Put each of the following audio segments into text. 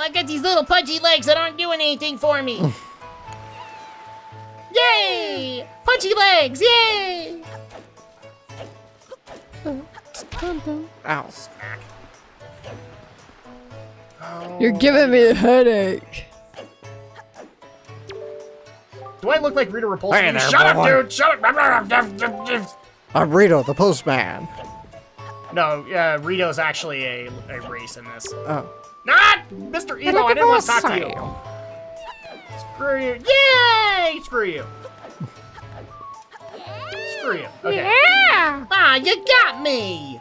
I got these little pudgy legs that aren't doing anything for me. Yay! Punchy legs, yay! Ow. Smack. You're giving me a headache. Do I look like Rita Repulsa? Hey there, Shut boy. up, dude! Shut up! I'm Rito, the postman. No, Rito's actually a race in this. Oh. Not! Mr. Emo, I didn't want to talk to you. Screw you. Yay! Screw you. Screw you. Okay. Yeah. Ah, you got me!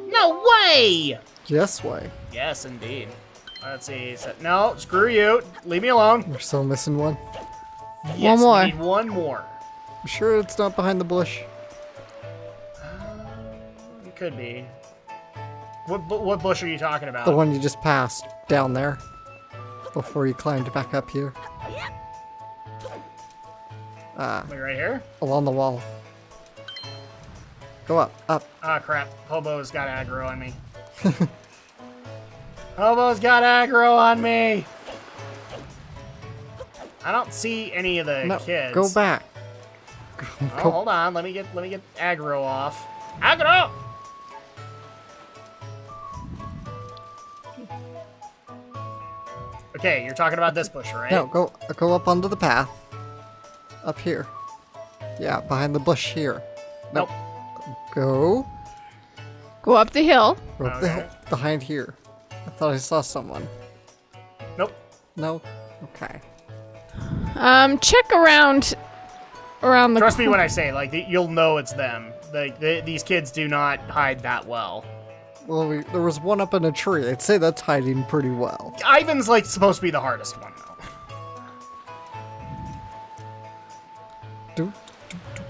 No way! Yes way. Yes, indeed. Let's see. No, screw you. Leave me alone. We're still missing one. Yes, more. we need one more. You sure it's not behind the bush? It could be. What bush are you talking about? The one you just passed down there before you climbed back up here. Wait, right here? Along the wall. Go up, up. Ah, crap. Hobo's got aggro on me. Hobo's got aggro on me! I don't see any of the No, kids. go back. Oh, hold on. Let me get aggro off. Aggro! Okay, you're talking about this bush, right? No, go up onto the path. Up here. Yeah, behind the bush here. Nope. Go. Go up the hill. Go up the hill behind here. I thought I saw someone. Nope. No? Okay. Check around the. Trust me when I say, like, you'll know it's them. These kids do not hide that well. Well, there was one up in a tree. I'd say that's hiding pretty well. Ivan's, like, supposed to be the hardest one, though. Do,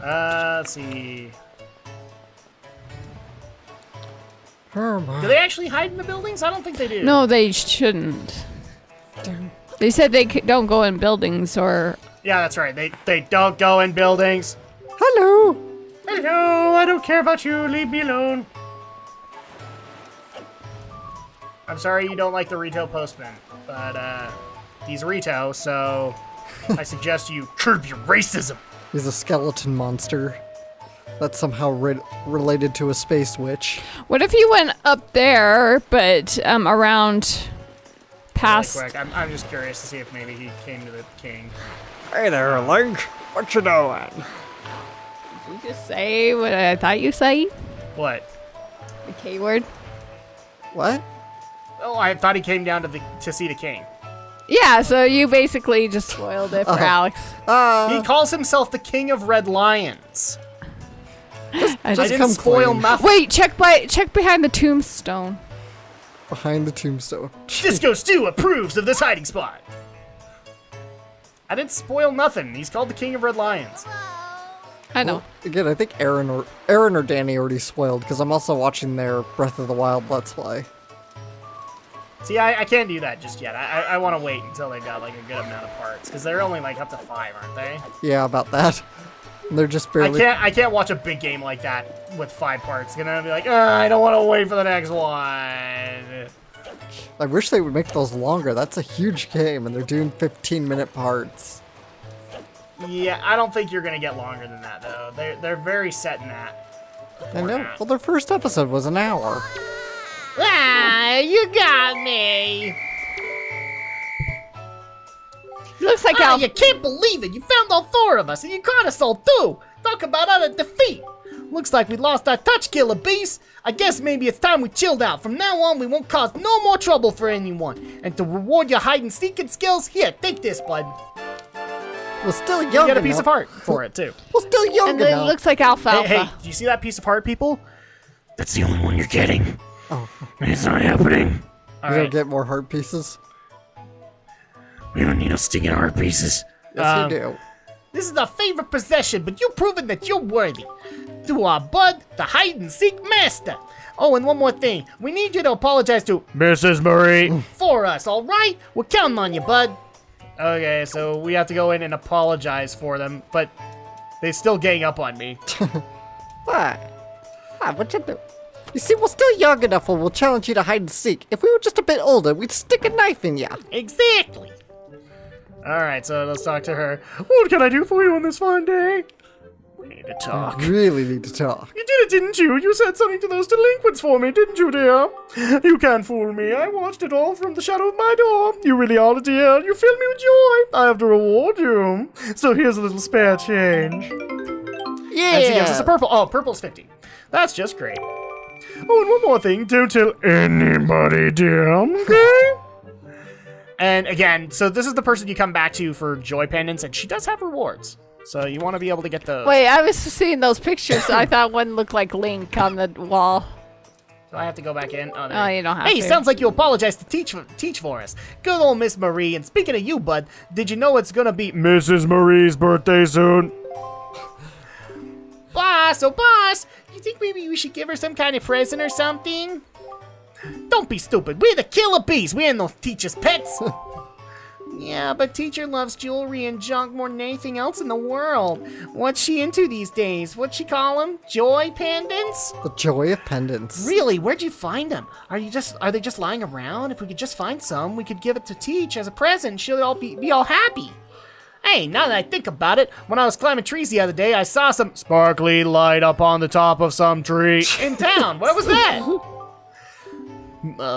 Let's see. Herma. Do they actually hide in the buildings? I don't think they do. No, they shouldn't. They said they don't go in buildings or. Yeah, that's right. They don't go in buildings. Hello. Hello, I don't care about you. Leave me alone. I'm sorry you don't like the Rito postman, but he's Rito, so I suggest you curb your racism. He's a skeleton monster. That's somehow related to a space witch. What if you went up there, but around past? Really quick, I'm just curious to see if maybe he came to the king. Hey there, Link. What you doing? Did you just say what I thought you say? What? The K word. What? Oh, I thought he came down to see the king. Yeah, so you basically just spoiled it for Alex. He calls himself the King of Red Lions. I just didn't come spoil clean. nothing. Wait, check behind the tombstone. Behind the tombstone. Disco Stew approves of this hiding spot. I didn't spoil nothing. He's called the King of Red Lions. I know. Well, again, I think Aaron or Danny already spoiled because I'm also watching their Breath of the Wild Let's Play. See, I can't do that just yet. I want to wait until they've got like a good amount of parts because they're only like up to 5, aren't they? Yeah, about that. They're just barely. I can't watch a big game like that with 5 parts. Gonna be like, I don't want to wait for the next one. I wish they would make those longer. That's a huge game, and they're doing 15-minute parts. Yeah, I don't think you're gonna get longer than that though. They're very set in that. I know. format. Well, their first episode was an hour. Ah, you got me. Looks like Ah, Alf. you can't believe it! You found all 4 of us, and you caught us all too! Talk about utter defeat! Looks like we lost our touch, Killer Beast! I guess maybe it's time we chilled out. From now on, we won't cause no more trouble for anyone. And to reward your hide-and-seeking skills, here, take this, bud. We're still young You get a enough. piece of heart for it, too. We're still young And it enough. looks like alfalfa. Hey, do you see that piece of heart, people? That's the only one you're getting. Oh. It's not happening. All You right. don't get more heart pieces? We don't need no sticking heart pieces. Yes, you do. This is our favorite possession, but you've proven that you're worthy. To our bud, the hide-and-seek master. Oh, and one more thing. We need you to apologize to Mrs. Murray for us, all right? We're counting on you, bud. Okay, so we have to go in and apologize for them, but they still gang up on me. What? What you do? You see, we're still young enough where we'll challenge you to hide and seek. If we were just a bit older, we'd stick a knife in ya. Exactly. All right, so let's talk to her. What can I do for you on this fine day? We need to talk. Really need to talk. You did it, didn't you? You said something to those delinquents for me, didn't you, dear? You can't fool me. I watched it all from the shadow of my door. You really are a dear. You fill me with joy. I have to reward you. So here's a little spare change. Yeah. And she gives us a purple. Oh, purple's 50. That's just great. Oh, and one more thing. Don't tell anybody, dear. Okay? And again, so this is the person you come back to for joy pendants, and she does have rewards. So you want to be able to get those. Wait, I was seeing those pictures. I thought one looked like Link on the wall. Do I have to go back in? Oh, Oh, you don't have Hey, to. sounds like you apologize to teach for us. Good old Miss Marie. And speaking of you, bud, did you know it's gonna be Mrs. Marie's birthday soon? Boss, oh boss, you think maybe we should give her some kind of present or something? Don't be stupid. We're the killer bees. We ain't no teacher's pets. Yeah, but teacher loves jewelry and junk more than anything else in the world. What's she into these days? What'd she call them? Joy pendants? The joy of pendants. Really? Where'd you find them? Are they just lying around? If we could just find some, we could give it to Teach as a present. She'll all be all happy. Hey, now that I think about it, when I was climbing trees the other day, I saw some sparkly light up on the top of some tree in town. What was that?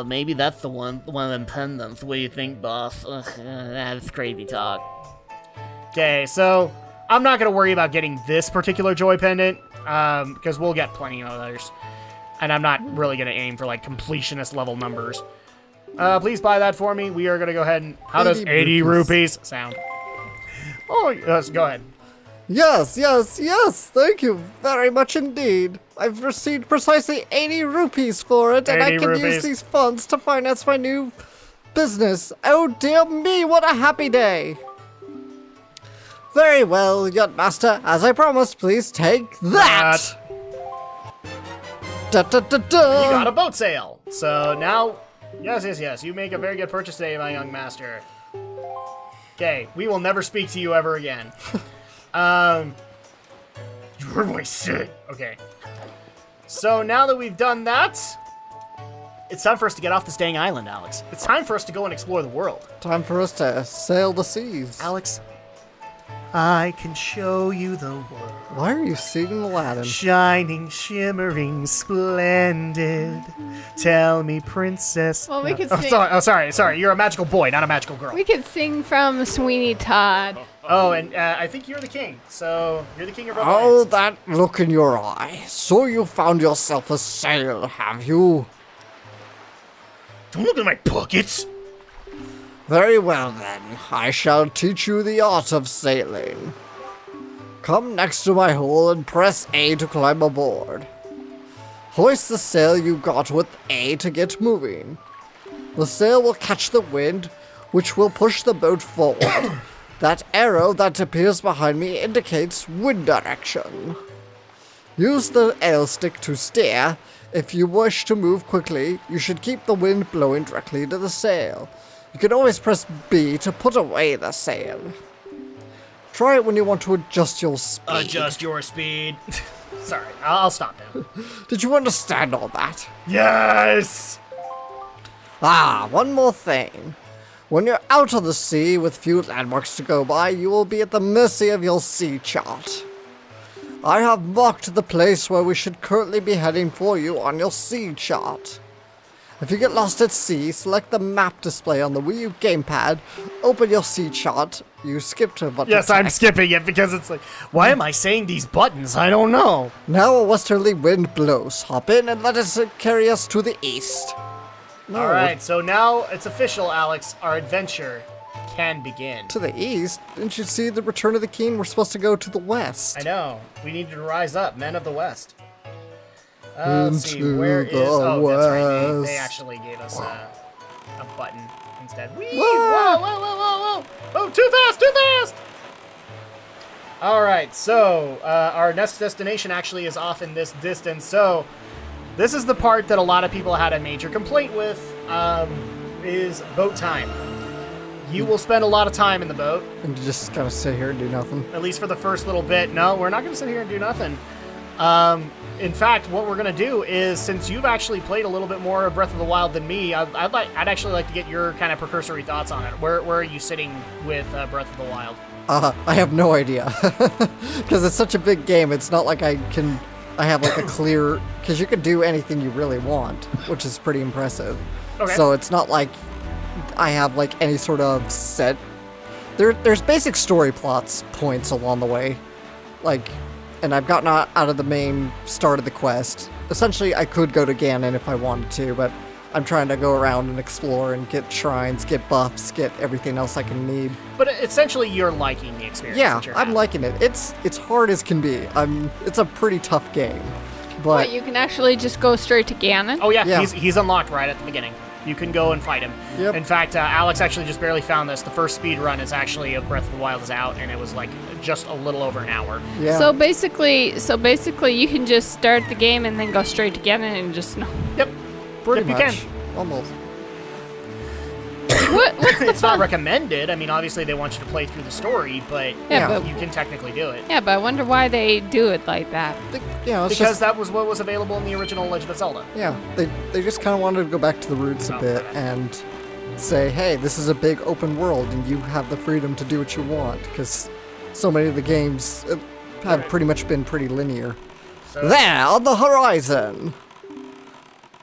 Maybe that's one of them pendants. What do you think, boss? That's crazy talk. Okay, so I'm not gonna worry about getting this particular joy pendant, because we'll get plenty of others. And I'm not really gonna aim for like completionist level numbers. Please buy that for me. We are gonna go ahead and... How does 80 rupees sound? Oh, yes, go ahead. Yes, yes, yes. Thank you very much indeed. I've received precisely 80 rupees for it, and I 80 can rupees. use these funds to finance my new business. Oh dear me, what a happy day. Very well, young master. As I promised, please take that. Da, da, da, da. You got a boat sail. So now, yes. You make a very good purchase today, my young master. Okay, we will never speak to you ever again. You're my shit. Okay. So now that we've done that, it's time for us to get off this dang island, Alex. It's time for us to go and explore the world. Time for us to sail the seas. Alex, I can show you the world. Why are you singing Aladdin? Shining, shimmering, splendid. Tell me, princess. Well, we No. could Oh, sing. sorry. You're a magical boy, not a magical girl. We could sing from Sweeney Todd. Oh, and I think you're the king. So you're the king of Oh, romance. that look in your eye. So you found yourself a sail, have you? Don't look at my pockets. Very well then, I shall teach you the art of sailing. Come next to my hull and press A to climb aboard. Hoist the sail you got with A to get moving. The sail will catch the wind, which will push the boat forward. That arrow that appears behind me indicates wind direction. Use the L stick to steer. If you wish to move quickly, you should keep the wind blowing directly to the sail. You can always press B to put away the sail. Try it when you want to adjust your speed. Adjust your speed. Sorry, I'll stop now. Did you understand all that? Yes! Ah, one more thing. When you're out on the sea with few landmarks to go by, you will be at the mercy of your sea chart. I have marked the place where we should currently be heading for you on your sea chart. If you get lost at sea, select the map display on the Wii U gamepad, open your sea chart, you skipped a button. Yes, I'm skipping it because it's like, why am I saying these buttons? I don't know. Now a westerly wind blows. Hop in and let us carry us to the east. No, All right, so now it's official, Alex. Our adventure can begin. to the east? Didn't you see the Return of the King? We're supposed to go to the west. I know. We need to rise up, men of the West. Let's see, Into where is... the Oh, that's right. They west. actually gave us a button instead. Whee! Ah! Whoa! Oh, too fast! All right, so our next destination actually is off in this distance. So this is the part that a lot of people had a major complaint with, is boat time. You will spend a lot of time in the boat. And you just gotta sit here and do nothing. At least for the first little bit. No, we're not going to sit here and do nothing. In fact, what we're gonna do is, since you've actually played a little bit more of Breath of the Wild than me, I'd actually like to get your kind of precursory thoughts on it. Where are you sitting with Breath of the Wild? I have no idea. Because it's such a big game, it's not like I have like a clear... Because you can do anything you really want, which is pretty impressive. Okay. So it's not like I have like any sort of set... There's basic story points along the way. Like... And I've gotten out of the main start of the quest. Essentially, I could go to Ganon if I wanted to, but I'm trying to go around and explore and get shrines, get buffs, get everything else I can need. But essentially, you're liking the experience. Yeah, that you're I'm having. liking it. It's hard as can be. It's a pretty tough game, but But you can actually just go straight to Ganon. Oh yeah, Yeah. he's unlocked right at the beginning. You can go and fight him. Yep. In fact, Alex actually just barely found this. The first speed run is actually of Breath of the Wild is out, and it was like just a little over an hour. yeah. So basically, you can just start the game and then go straight to Ganon and just Yep. pretty Yep, you much. can. Almost. what's the It's not fun? recommended. I mean, obviously they want you to play through the story, but Yeah, Yeah. but you can technically do it. I wonder why they do it like that. You know, it's Because just, that was what was available in the original Legend of Zelda. yeah, they just kind of wanted to go back to the roots a Oh, bit okay. and say, hey, this is a big open world and you have the freedom to do what you want, because so many of the games have pretty much been pretty linear. So, There, on the horizon!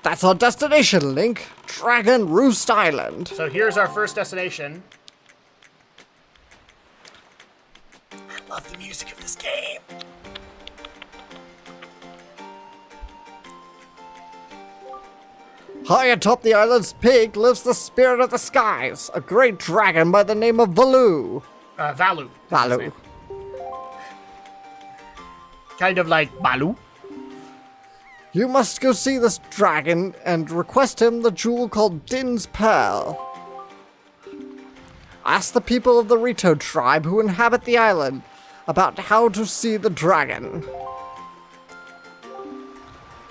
That's our destination, Link! Dragon Roost Island! so here's our first destination. I love the music of this game. High atop the island's peak lives the spirit of the skies, a great dragon by the name of Valu. Valu. Valu. Kind of like Balu. You must go see this dragon and request him the jewel called Din's Pearl. Ask the people of the Rito tribe who inhabit the island about how to see the dragon.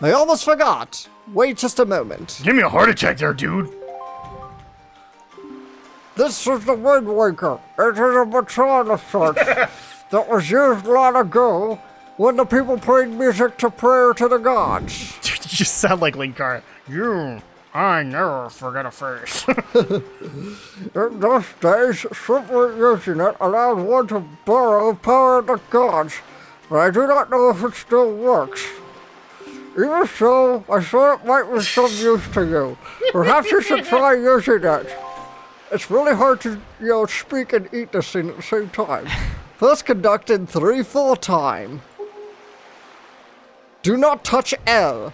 I almost forgot. Wait just a moment. Give me a heart attack there, dude. This is the Wind Waker. It is a baton of sorts that was used long ago when the people played music to pray to the gods. You just sound like Linkar. I never forget a face. In those days, simply using it allowed one to borrow power of the gods, but I do not know if it still works. Even so, I thought it might be some use to you. Perhaps you should try using it. It's really hard to, speak and eat this thing at the same time. First conduct in 3/4 time. Do not touch L.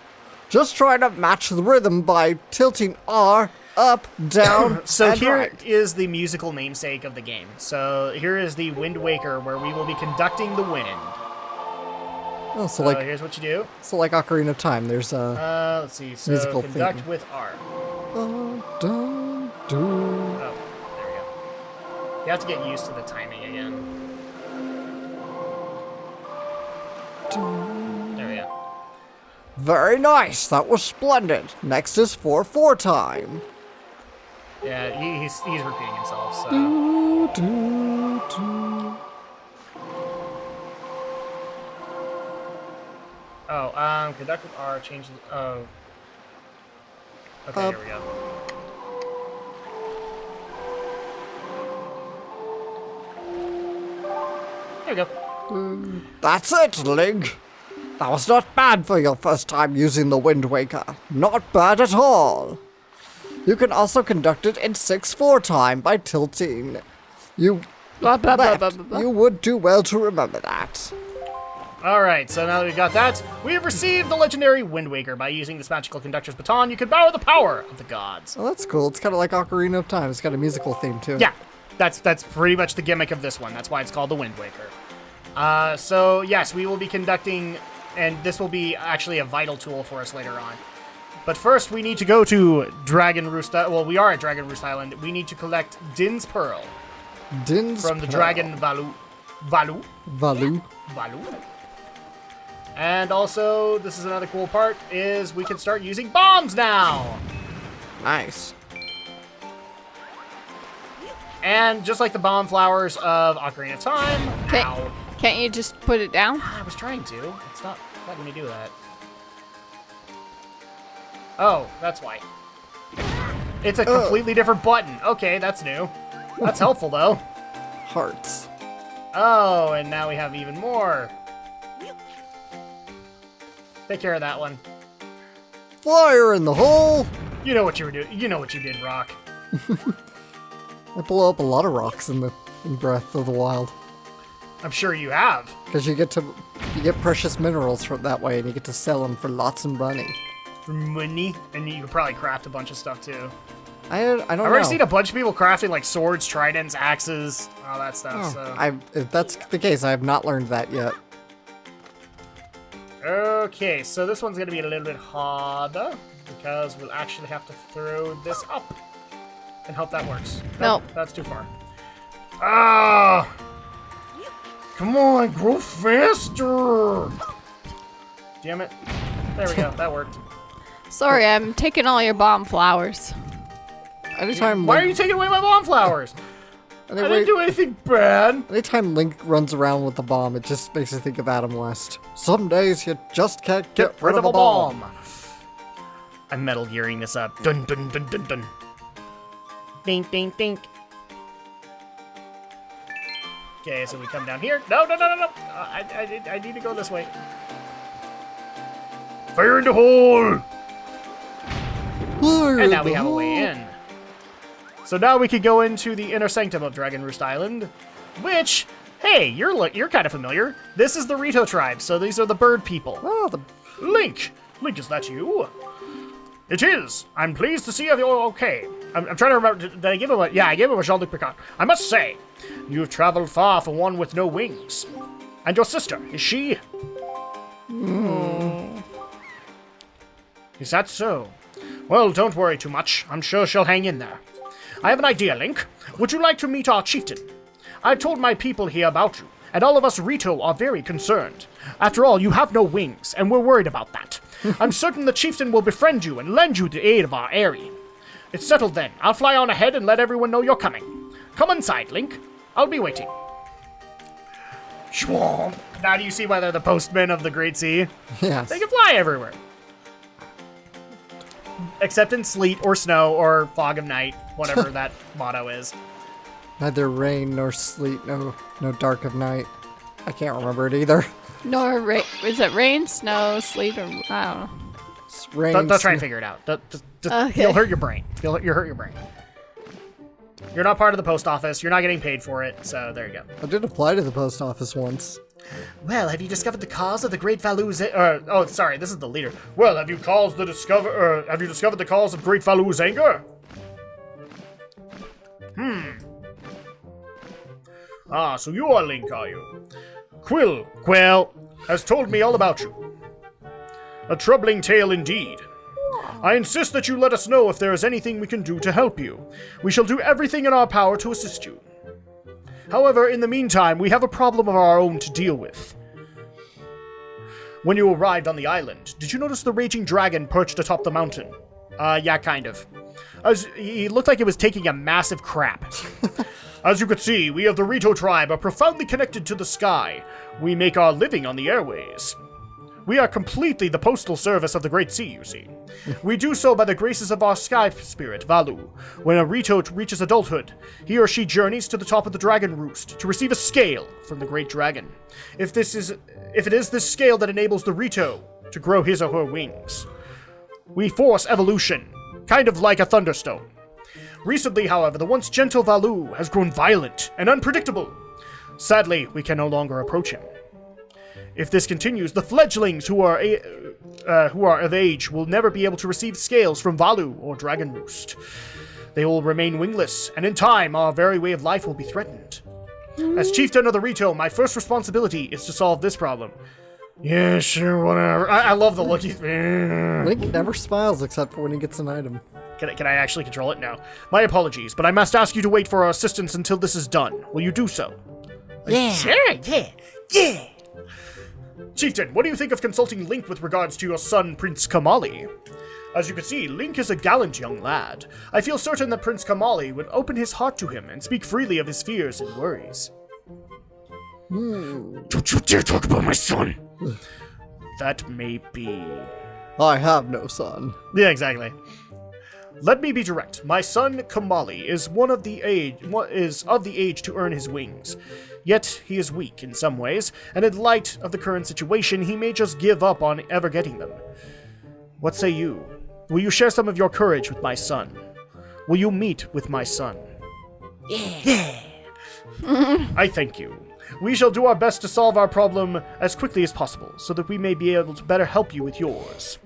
Just try to match the rhythm by tilting R, up, down, So and here right. is the musical namesake of the game. So here is the Wind Waker, where we will be conducting the wind. Oh, so Here's what you do. like Ocarina of Time. There's a Let's see. So Musical conduct theme. with R. dun, dun. Oh, there we go. You have to get used to the timing again. There we go. Very nice. That was splendid. Next is 4/4 time. Yeah, he's repeating himself. So Do, do, do. conduct with R. Change. Oh. Okay, Up. here we go. There we go. That's it, Link. That was not bad for your first time using the Wind Waker. Not bad at all. You can also conduct it in 6/4 time by tilting. You Blah, blah, blah, left. blah, blah, blah. You would do well to remember that. Alright, so now that we've got that, we have received the legendary Wind Waker. By using this magical conductor's baton, you can borrow the power of the gods. Oh, that's cool. It's kind of like Ocarina of Time. It's got a musical theme too. Yeah, that's pretty much the gimmick of this one. That's why it's called the Wind Waker. So yes, we will be conducting, and this will be actually a vital tool for us later on. But first, we need to go to Dragon Roost. Well, we are at Dragon Roost Island. We need to collect Din's Pearl Din's from the Pearl. Dragon Valu. Valu. And also, this is another cool part, is we can start using bombs now! Nice. And just like the bomb flowers of Ocarina of Time, Okay. ow. Can't you just put it down? I was trying to. It's not. letting me do that? Oh, that's why. It's a completely different button. Okay, that's new. That's helpful, though. Hearts. Oh, and now we have even more. Take care of that one. Fire in the hole! You know what you were doing. You know what you did, Rock. I blow up a lot of rocks in Breath of the Wild. I'm sure you have. Because you get precious minerals from that way, and you get to sell them for lots of money. For money, and you could probably craft a bunch of stuff too. I don't know. I've already seen a bunch of people crafting like swords, tridents, axes, all that stuff. So. If that's the case, I have not learned that yet. Okay, so this one's gonna be a little bit harder because we'll actually have to throw this up and hope that works. Nope. That's too far. Ah! Come on, grow faster! Damn it. There we go, that worked. Sorry, I'm taking all your bomb flowers. Anytime Why are you taking away my bomb flowers? I didn't do anything bad. Anytime Link runs around with a bomb, it just makes me think of Adam West. Some days you just can't get rid of a bomb. I'm Metal Gearing this up. Dun dun dun dun dun. Dink dink dink. Okay, so we come down here. No. I need to go this way. Fire in the hole! And now we have a way in. So now we can go into the inner sanctum of Dragon Roost Island, which, hey, you're kind of familiar. This is the Rito tribe, so these are the bird people. Oh, Link, is that you? It is. I'm pleased to see you're okay. I'm trying to remember. Did I give him a? Yeah, I gave him a Jean-Luc Picard. I must say, you've traveled far for one with no wings. And your sister, is she? Is that so? Well, don't worry too much. I'm sure she'll hang in there. I have an idea, Link. Would you like to meet our chieftain? I've told my people here about you, and all of us Rito are very concerned. After all, you have no wings, and we're worried about that. I'm certain the chieftain will befriend you and lend you the aid of our Aerie. It's settled then. I'll fly on ahead and let everyone know you're coming. Come inside, Link. I'll be waiting. Schwamp. Now do you see why they're the postmen of the Great Sea? yes. They can fly everywhere. Except in sleet or snow or fog of night, whatever that motto is. Neither rain nor sleet, no dark of night. I can't remember it either. Nor is it rain, snow, sleet, or I don't know. It's rain. Don't try and figure it out. Okay. You'll hurt your brain. You'll hurt your brain. You're not part of the post office. You're not getting paid for it. So there you go. I did apply to the post office once. Well, have you discovered the cause of the Great Valu's? Oh, sorry, this is the leader. Well, have you discovered the cause of Great Valu's anger? Ah, so you are Link, are you? Quill has told me all about you. A troubling tale indeed. I insist that you let us know if there is anything we can do to help you. We shall do everything in our power to assist you. However, in the meantime, we have a problem of our own to deal with. When you arrived on the island, did you notice the raging dragon perched atop the mountain? Yeah, kind of. He looked like it was taking a massive crap. As you could see, we of the Rito tribe are profoundly connected to the sky. We make our living on the airways. We are completely the postal service of the Great Sea, you see. We do so by the graces of our sky spirit, Valu. When a Rito reaches adulthood, he or she journeys to the top of the Dragon Roost to receive a scale from the Great Dragon. If it is this scale that enables the Rito to grow his or her wings. We force evolution, kind of like a thunderstorm. Recently, however, the once gentle Valu has grown violent and unpredictable. Sadly, we can no longer approach him. If this continues, the fledglings who are of age will never be able to receive scales from Valu or Dragon Roost. They will remain wingless, and in time, our very way of life will be threatened. As chieftain of the Rito, my first responsibility is to solve this problem. Yeah, sure, whatever. I love the look he's... Link never smiles except for when he gets an item. Can I actually control it? No. My apologies, but I must ask you to wait for our assistance until this is done. Will you do so? Yeah. Sure, yeah. Chieftain, what do you think of consulting Link with regards to your son, Prince Kamali? As you can see, Link is a gallant young lad. I feel certain that Prince Kamali would open his heart to him and speak freely of his fears and worries. Don't you dare talk about my son! that may be. I have no son. Yeah, exactly. Let me be direct. My son Kamali is of the age to earn his wings. Yet he is weak in some ways, and in light of the current situation, he may just give up on ever getting them. What say you? Will you share some of your courage with my son? Will you meet with my son? Yeah. I thank you. We shall do our best to solve our problem as quickly as possible, so that we may be able to better help you with yours.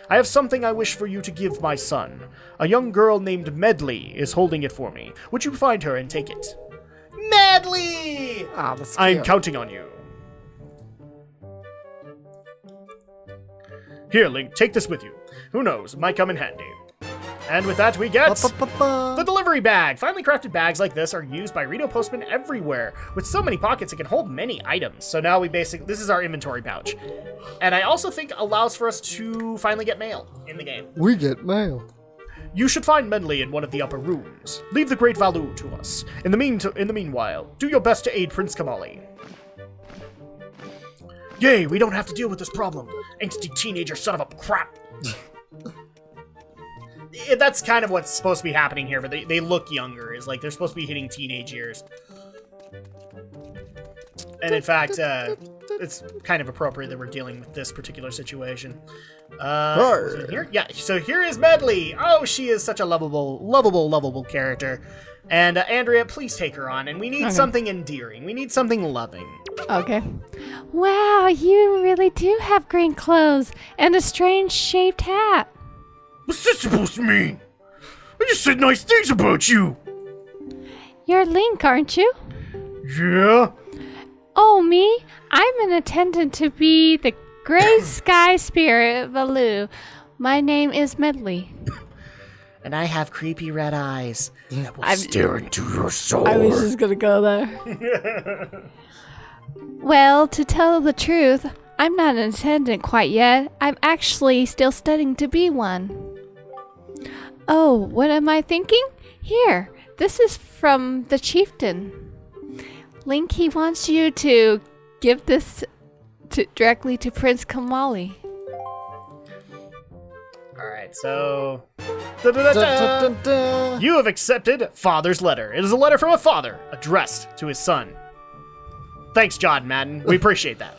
I have something I wish for you to give my son. A young girl named Medley is holding it for me. Would you find her and take it? Medley! Ah, that's I'm cute. counting on you. Here, Link, take this with you. Who knows, it might come in handy. And with that, we get the delivery bag. Finely crafted bags like this are used by Reno postmen everywhere. With so many pockets, it can hold many items. So now this is our inventory pouch. And I also think allows for us to finally get mail in the game. We get mail. You should find Medley in one of the upper rooms. Leave the great Valu to us. In the meanwhile, do your best to aid Prince Kamali. Yay, we don't have to deal with this problem. Angsty teenager son of a crap. That's kind of what's supposed to be happening here, but they look younger. Is like they're supposed to be hitting teenage years. And in fact, it's kind of appropriate that we're dealing with this particular situation. Here? Yeah, so here is Medley. Oh, she is such a lovable character. And Andrea, please take her on. And we need something endearing. We need something loving. Okay. Wow, you really do have green clothes and a strange shaped hat. What's this supposed to mean? I just said nice things about you. You're Link, aren't you? Yeah? Oh, me? I'm an attendant to be the gray sky spirit Valu. My name is Medley. And I have creepy red eyes that will stare into your soul. I was just gonna go there. Well, to tell the truth, I'm not an attendant quite yet. I'm actually still studying to be one. Oh, what am I thinking? Here, this is from the chieftain. Link, he wants you to give this directly to Prince Kamali. Alright, so... You have accepted Father's letter. It is a letter from a father, addressed to his son. Thanks, John Madden. We appreciate that.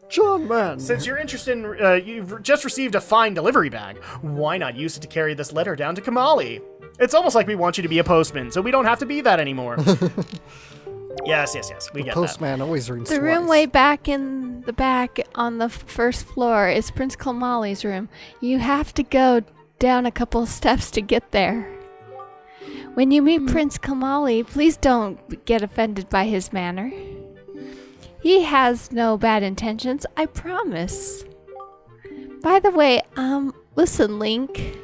John Madden. Since you're interested in, you've just received a fine delivery bag, why not use it to carry this letter down to Kamali? It's almost like we want you to be a postman, so we don't have to be that anymore. Yes, we get that. Postman always rings The room way back in the back on the first floor is Prince Kamali's room. You have to go down a couple of steps to get there. When you meet Prince Kamali, please don't get offended by his manner. He has no bad intentions, I promise. By the way, listen, Link.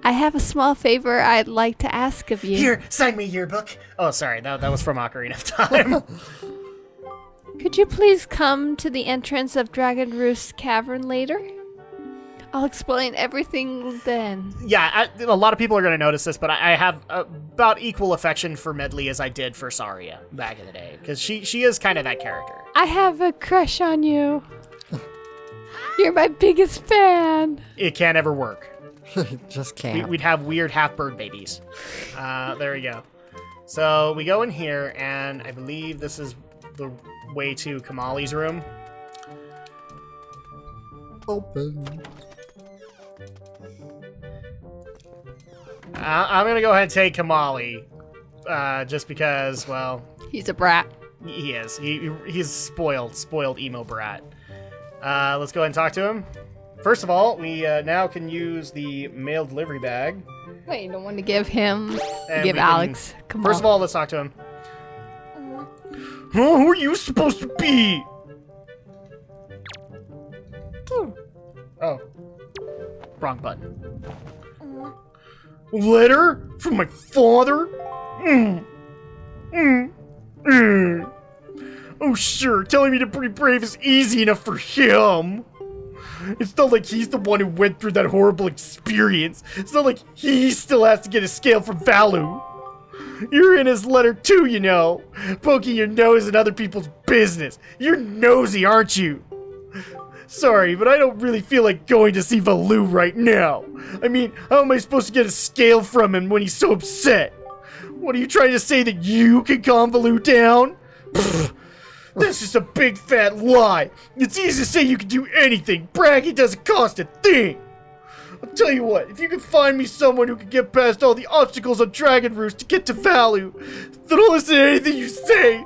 I have a small favor I'd like to ask of you. Here, sign me yearbook. Oh, sorry, that was from Ocarina of Time. Could you please come to the entrance of Dragon Roost Cavern later? I'll explain everything then. Yeah, a lot of people are going to notice this, but I have about equal affection for Medley as I did for Saria back in the day, because she is kind of that character. I have a crush on you. You're my biggest fan. It can't ever work. Just can't. We'd have weird half-bird babies. There we go. So we go in here, and I believe this is the way to Kamali's room. Open. I'm gonna go ahead and take Kamali, just because, well, He's a brat. he is. He's spoiled emo brat. Let's go ahead and talk to him. First of all, we now can use the mail delivery bag. Wait, you don't want to give him... And give we can- Alex. Come First of all, let's talk to him. Huh? Who are you supposed to be? Oh. Wrong button. Letter from my father? Oh, sure. Telling me to be brave is easy enough for him. It's not like he's the one who went through that horrible experience. It's not like he still has to get a scale from Valu. You're in his letter too, you know. Poking your nose in other people's business. You're nosy, aren't you? Sorry, but I don't really feel like going to see Valoo right now. I mean, how am I supposed to get a scale from him when he's so upset? What are you trying to say, that you can calm Valoo down? Pfft, that's just a big fat lie. It's easy to say you can do anything. Bragging doesn't cost a thing. I'll tell you what, if you can find me someone who can get past all the obstacles on Dragon Roost to get to Valoo, then I'll listen to anything you say.